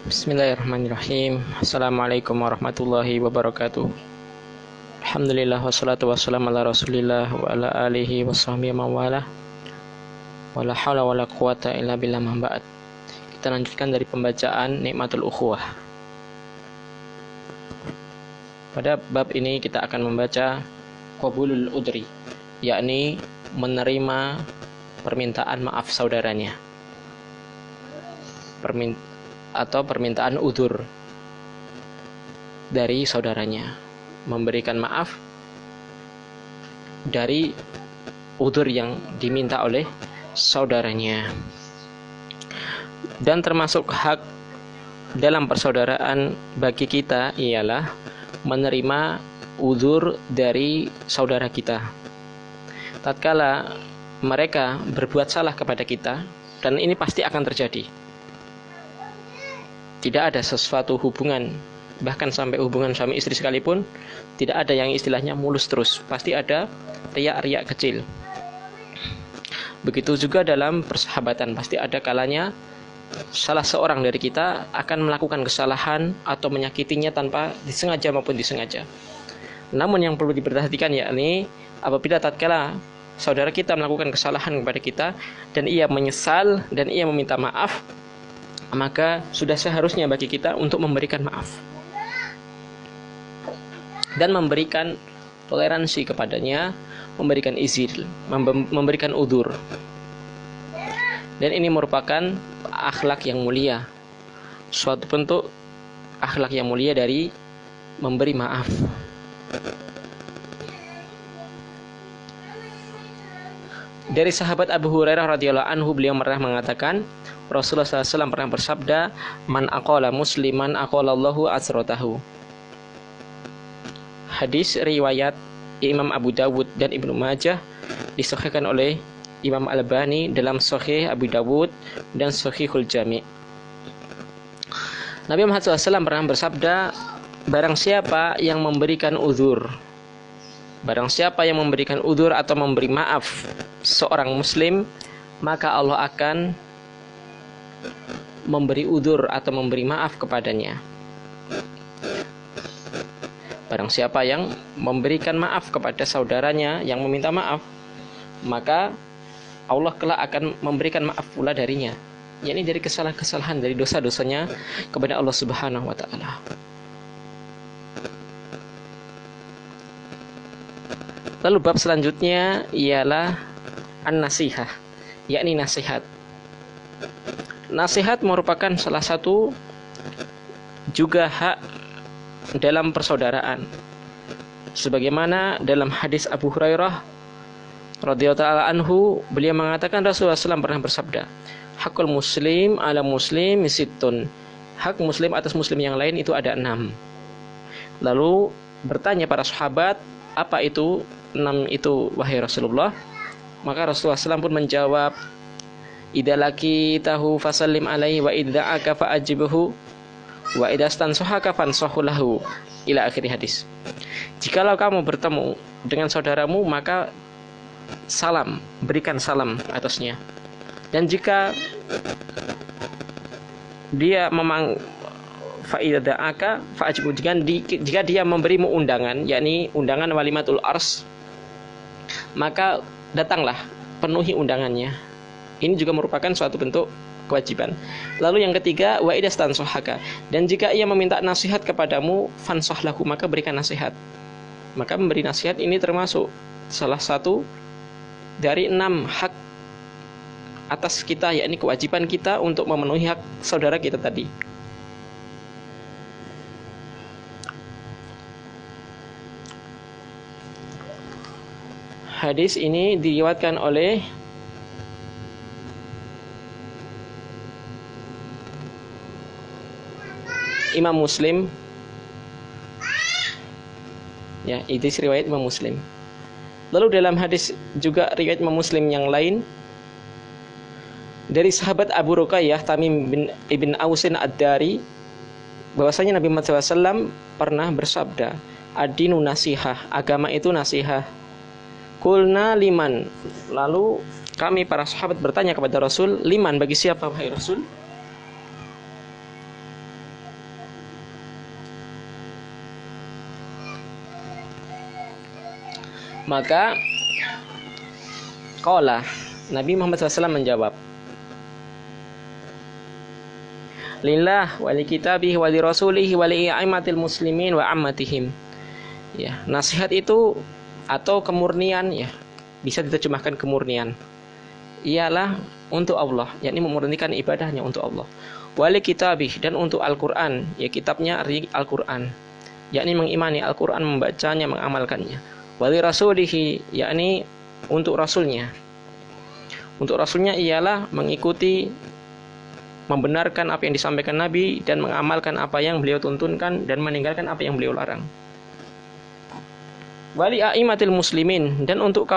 Bismillahirrahmanirrahim. Assalamualaikum warahmatullahi wabarakatuh. Alhamdulillah wassalatu wassalamu ala rasulillah wa ala alihi wasahbihi mawala. Wala hawla wala quwata illa billah ma'ba'ad. Kita lanjutkan dari pembacaan Nikmatul Ukhuwah. Pada bab ini kita akan membaca Qabulul Udri, yakni menerima permintaan maaf saudaranya. Permintaan udzur dari saudaranya, memberikan maaf dari udzur yang diminta oleh saudaranya. Dan termasuk hak dalam persaudaraan bagi kita ialah menerima udzur dari saudara kita tatkala mereka berbuat salah kepada kita, dan ini pasti akan terjadi. Tidak ada sesuatu hubungan, bahkan sampai hubungan suami istri sekalipun, tidak ada yang istilahnya mulus terus. Pasti ada riak-riak kecil. Begitu juga dalam persahabatan, pasti ada kalanya salah seorang dari kita akan melakukan kesalahan atau menyakitinya tanpa disengaja maupun disengaja. Namun yang perlu diperhatikan yakni apabila tatkala saudara kita melakukan kesalahan kepada kita dan ia menyesal dan ia meminta maaf, maka sudah seharusnya bagi kita untuk memberikan maaf dan memberikan toleransi kepadanya, memberikan izin, memberikan udzur. Dan ini merupakan akhlak yang mulia, suatu bentuk akhlak yang mulia dari memberi maaf. Dari sahabat Abu Hurairah radhiyallahu anhu, beliau pernah mengatakan, Rasulullah SAW pernah bersabda, "Man aqala musliman aqalallahu asrotahu." Hadis riwayat Imam Abu Dawud dan Ibnu Majah, disahihkan oleh Imam Al-Albani dalam Sahih Abu Dawud dan Sahihul Jami'. Nabi Muhammad SAW pernah bersabda, barang siapa yang memberikan udzur, barang siapa yang memberikan udzur atau memberi maaf seorang muslim, maka Allah akan memberi udzur atau memberi maaf kepadanya. Barang siapa yang memberikan maaf kepada saudaranya yang meminta maaf, maka Allah kelak akan memberikan maaf pula darinya, yakni dari kesalahan-kesalahan, dari dosa-dosanya kepada Allah Subhanahu wa taala. Lalu bab selanjutnya ialah an-nasihah, yakni nasihat. Nasihat merupakan salah satu juga hak dalam persaudaraan. Sebagaimana dalam hadis Abu Hurairah radhiyallahu anhu, beliau mengatakan Rasulullah SAW pernah bersabda, hakul muslim ala muslim sittun. Hak muslim atas muslim yang lain itu ada 6. Lalu bertanya para sahabat, apa itu 6 itu wahai Rasulullah? Maka Rasulullah SAW pun menjawab, idza laqitahu fasallim alaihi wa idza aka fa'ajibhu wa idza stansuhaka fansahu lahu, ila akhir hadis. Jikalau kamu bertemu dengan saudaramu, maka salam, berikan salam atasnya. Dan jika dia fa'idza aka fa'ajibhu, jika dia memberimu undangan, yakni undangan walimatul ars, maka datanglah, penuhi undangannya. Ini juga merupakan suatu bentuk kewajiban. Lalu yang ketiga, wa idza stansuhaka, dan jika ia meminta nasihat kepadamu, fansah lahu, maka berikan nasihat. Maka memberi nasihat ini termasuk salah satu dari 6 hak atas kita, yakni kewajiban kita untuk memenuhi hak saudara kita tadi. Hadis ini diriwayatkan oleh Imam Muslim. Ya, itu riwayat Imam Muslim. Lalu dalam hadis juga riwayat Imam Muslim yang lain dari sahabat Abu Ruqayyah Tamim ibn Ausin Ad-Dari, bahwasanya Nabi Muhammad SAW pernah bersabda, adinu nasihah, agama itu nasihah. Kulna liman, lalu kami para sahabat bertanya kepada Rasul, liman, bagi siapa wahai Rasul? Maka qala, Nabi Muhammad SAW menjawab, lillah wa li kitabihi wa li rasulihi wa li a'immatil muslimin wa ammatihim. Ya, nasihat itu atau kemurnian, ya, bisa diterjemahkan kemurnian, ialah untuk Allah, yakni memurnikan ibadahnya untuk Allah. Wa li kitabih, dan untuk Al-Qur'an, ya kitabnya Al-Qur'an, yakni mengimani Al-Qur'an, membacanya, mengamalkannya. Wa li rasulihi, yakni untuk rasulnya. Untuk rasulnya ialah mengikuti, membenarkan apa yang disampaikan Nabi dan mengamalkan apa yang beliau tuntunkan dan meninggalkan apa yang beliau larang. Wali a'immatil muslimin, dan untuk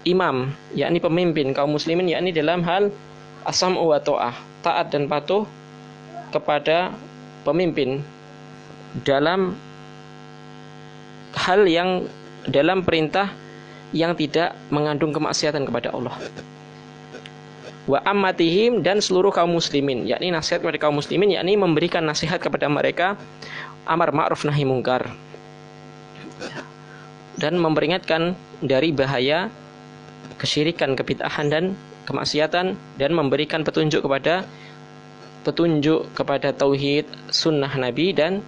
imam, yakni pemimpin kaum muslimin, yakni dalam hal as-sam'u wa ta'ah, taat dan patuh kepada pemimpin dalam hal yang dalam perintah yang tidak mengandung kemaksiatan kepada Allah. Wa ammatihim, dan seluruh kaum muslimin, yakni nasihat kepada kaum muslimin, yakni memberikan nasihat kepada mereka, amar ma'ruf nahi mungkar, dan memperingatkan dari bahaya kesyirikan, kebid'ahan dan kemaksiatan, dan memberikan petunjuk kepada tauhid, sunnah Nabi, dan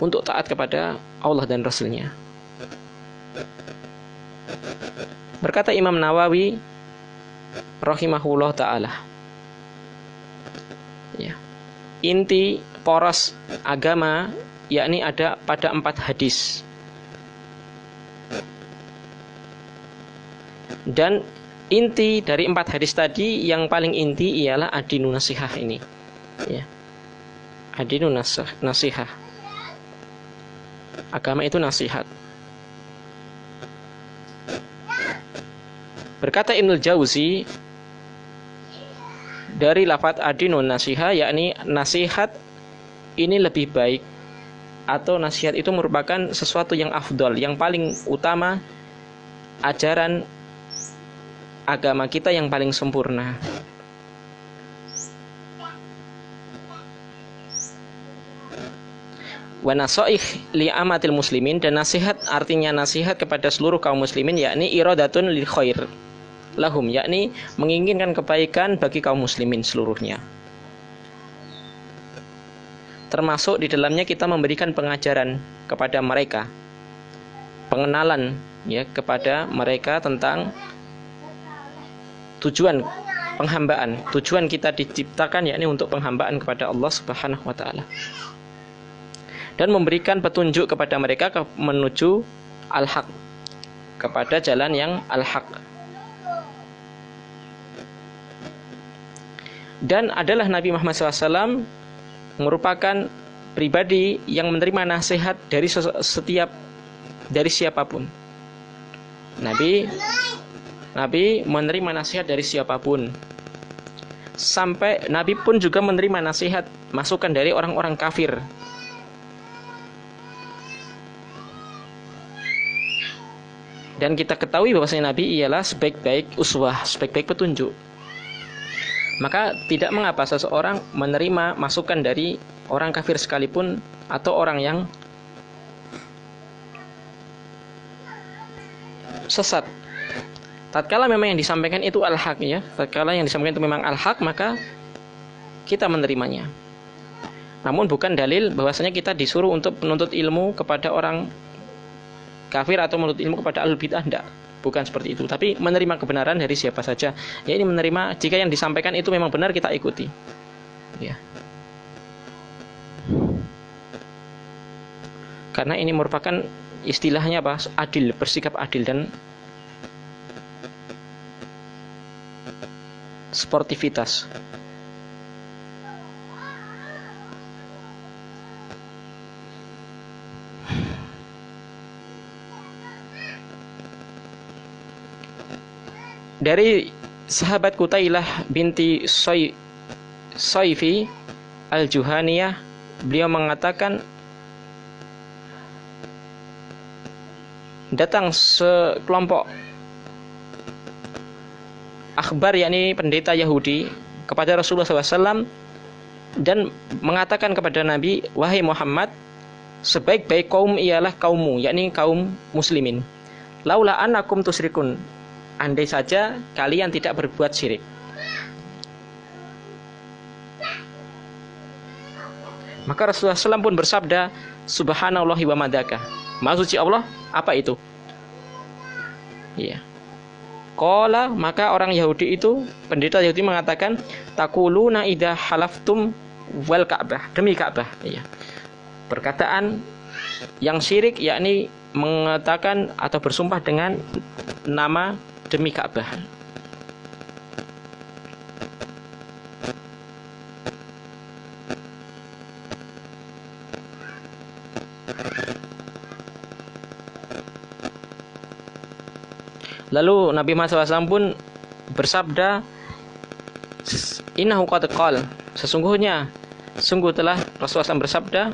untuk taat kepada Allah dan Rasulnya. Berkata Imam Nawawi rahimahullah ta'ala, ya, inti poros agama yakni ada pada 4 hadis, dan inti dari 4 hadis tadi yang paling inti ialah adinu nasihah ini, ya, adinu nasihah, agama itu nasihat. Berkata Ibnul Jauzi dari lafadz adinu nasihah, yakni nasihat ini lebih baik, atau nasihat itu merupakan sesuatu yang afdol, yang paling utama, ajaran agama kita yang paling sempurna. Wa nasaih li amatil muslimin, dan nasihat artinya nasihat kepada seluruh kaum muslimin, yakni iradatun lil khair lahum, yakni menginginkan kebaikan bagi kaum muslimin seluruhnya. Termasuk di dalamnya kita memberikan pengajaran kepada mereka, pengenalan, ya, kepada mereka tentang tujuan penghambaan, tujuan kita diciptakan yakni untuk penghambaan kepada Allah Subhanahu wa taala, dan memberikan petunjuk kepada mereka menuju al-haq, kepada jalan yang al-haq. Dan adalah Nabi Muhammad SAW merupakan pribadi yang menerima nasihat dari siapapun. Nabi menerima nasihat dari siapapun. Sampai Nabi pun juga menerima nasihat, masukan dari orang-orang kafir. Dan kita ketahui bahwasanya Nabi ialah sebaik-baik uswah, sebaik-baik petunjuk. Maka tidak mengapa seseorang menerima masukan dari orang kafir sekalipun, atau orang yang sesat. Tatkala memang yang disampaikan itu al-haq, ya, tatkala yang disampaikan itu memang al-haq, maka kita menerimanya. Namun bukan dalil bahwasanya kita disuruh untuk menuntut ilmu kepada orang kafir atau menuntut ilmu kepada ahlul bid'ah, tidak. Bukan seperti itu, tapi menerima kebenaran dari siapa saja. Ya, ini menerima jika yang disampaikan itu memang benar, kita ikuti. Ya. Karena ini merupakan istilahnya apa? Adil, bersikap adil dan sportivitas. Dari sahabat Qutailah binti Saifi al-Juhaniyah, beliau mengatakan, datang sekelompok akhbar, yakni pendeta Yahudi, kepada Rasulullah SAW dan mengatakan kepada Nabi, wahai Muhammad, sebaik-baik kaum ialah kaummu, yakni kaum muslimin. laula annakum tusyrikun, andai saja kalian tidak berbuat syirik. Maka Rasulullah SAW pun bersabda, subhanallahi wa madaka, maha suci Allah, apa itu? Iya. Qala, maka orang Yahudi itu, pendeta Yahudi mengatakan, taquluna idza halaftum wal Ka'bah, demi Ka'bah. Iya. Perkataan yang syirik yakni mengatakan atau bersumpah dengan nama demi Ka'bah. Lalu Nabi Muhammad SAW pun bersabda, innahu qad qala, sungguh telah Rasulullah SAW bersabda,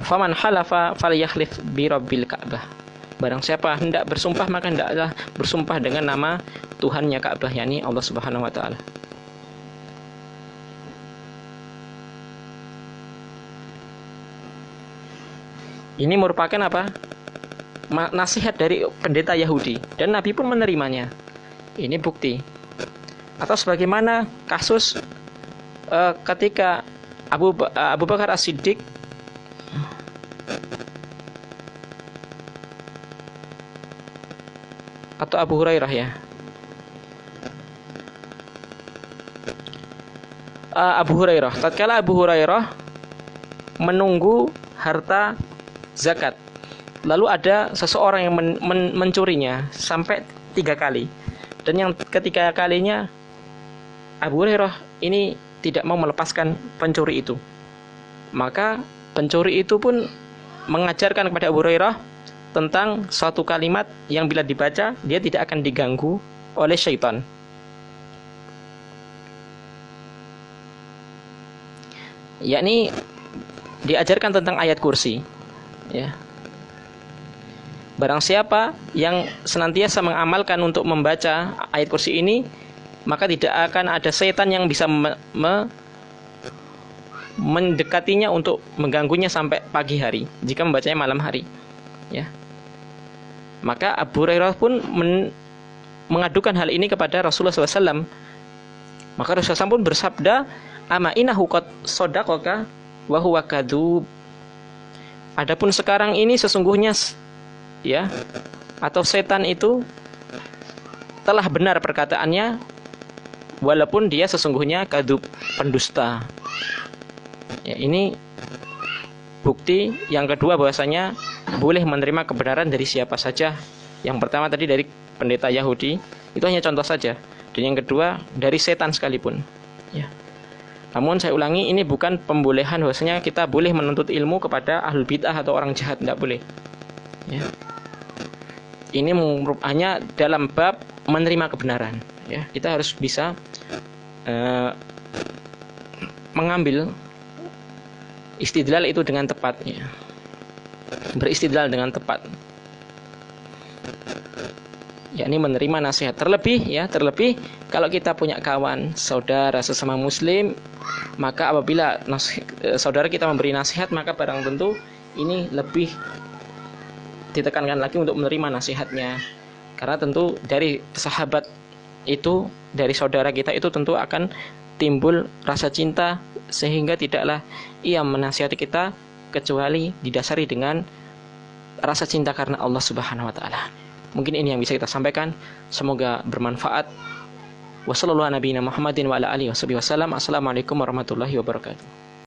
faman halafa falyahlif bi rabbil Ka'bah, barang siapa hendak bersumpah maka hendaklah bersumpah dengan nama Tuhannya Ka'bah, yakni Allah Subhanahu wa taala. Ini merupakan apa? Nasihat dari pendeta Yahudi, dan Nabi pun menerimanya. Ini bukti. Atau sebagaimana kasus ketika Abu Bakar As-Siddiq atau Abu Hurairah ya. Abu Hurairah, tatkala Abu Hurairah menunggu harta zakat, lalu ada seseorang yang mencurinya sampai 3 kali, dan yang ketiga kalinya Abu Hurairah ini tidak mau melepaskan pencuri itu. Maka pencuri itu pun mengajarkan kepada Abu Hurairah tentang suatu kalimat yang bila dibaca dia tidak akan diganggu oleh syaitan. Yakni diajarkan tentang ayat kursi. Ya. Barang siapa yang senantiasa mengamalkan untuk membaca ayat kursi ini, maka tidak akan ada setan yang bisa mendekatinya untuk mengganggunya sampai pagi hari jika membacanya malam hari. Ya. Maka Abu Hurairah pun mengadukan hal ini kepada Rasulullah SAW. Maka Rasulullah SAW pun bersabda, ama innahu qad shadaqaka wa huwa kadzub. Adapun sekarang ini sesungguhnya ya, atau setan itu telah benar perkataannya, walaupun dia sesungguhnya kadzub, pendusta. Ya, ini bukti yang kedua bahwasanya boleh menerima kebenaran dari siapa saja. Yang pertama tadi dari pendeta Yahudi, itu hanya contoh saja. Dan yang kedua dari setan sekalipun. Ya. Namun saya ulangi, ini bukan pembolehan bahwasanya kita boleh menuntut ilmu kepada ahlul bid'ah atau orang jahat, tidak boleh. Ya. Ini hanya dalam bab menerima kebenaran. Ya, kita harus bisa mengambil istidlal itu dengan tepat. Ya. Beristidlal dengan tepat. Yakni menerima nasihat. Terlebih kalau kita punya kawan, saudara sesama muslim, maka apabila saudara kita memberi nasihat, maka barang tentu ini lebih ditekankan lagi untuk menerima nasihatnya. Karena tentu dari sahabat itu, dari saudara kita itu tentu akan timbul rasa cinta, sehingga tidaklah ia menasihati kita kecuali didasari dengan rasa cinta karena Allah Subhanahu wa taala. Mungkin ini yang bisa kita sampaikan, semoga bermanfaat. Wassallallahu ala nabiyina Muhammadin wa ala alihi wasallam. Assalamualaikum warahmatullahi wabarakatuh.